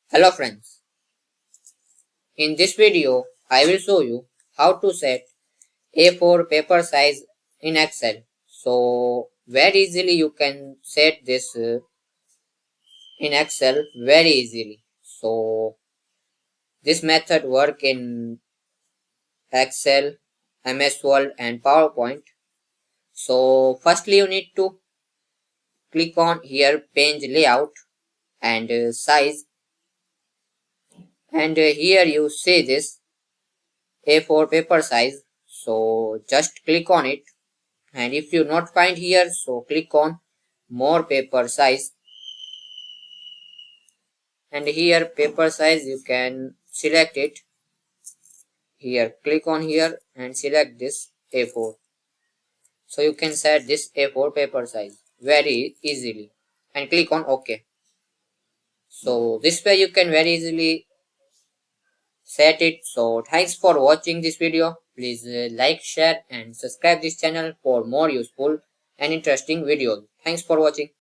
Hello friends, in this video I will show you how to set A4 paper size in Excel. So very easily you can set this in Excel very easily. So this method work in Excel, MS Word and PowerPoint. So firstly you need to click on here page layout and size, and here you see this A4 paper size. So just click on it, and if you not find here, so click on more paper size, and here paper size you can select it. Here click on here and select this A4. So you can set this A4 paper size very easily and click on OK. So this way you can very easily set it. So thanks for watching this video. Please like, share and subscribe this channel for more useful and interesting videos. Thanks for watching.